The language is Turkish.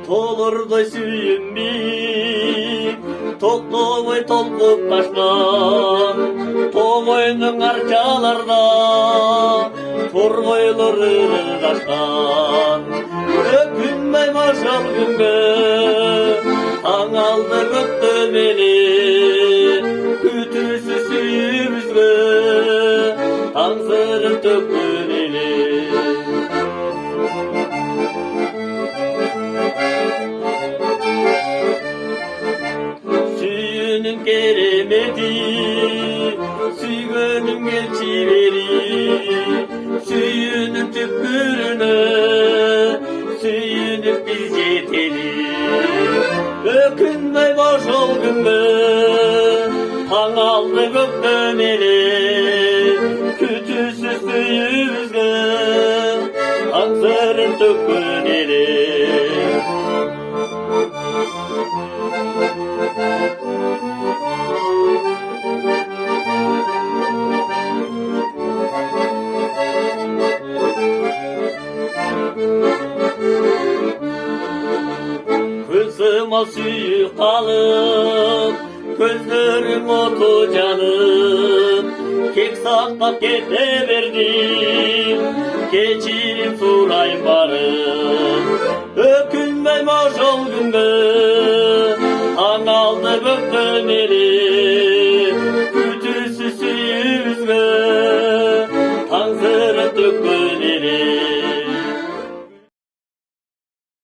Толырдай сүйінбей, тоқтауай толқып қашқан, тоғайның арчаларда торғайлары қашқан. Өкінмей машал күнге, таң алды көктемелі, күтісі сүйімізге, таң сырын төккенелі. Suyunun keremeti, suygunun geçiveri, suyunun tüpürüne, suyunun biz yeteli. Ökünmey boş ol günde, taң aldı göktemeli, kütüsü suyumuzga, taң sırın tökkeneli. Kızıma suyu kalıp, gözlerim otu canım, kek saklap kete verdim, keçirim surayım barım. Ökünmey maşal günde, taң aldı göktemeli,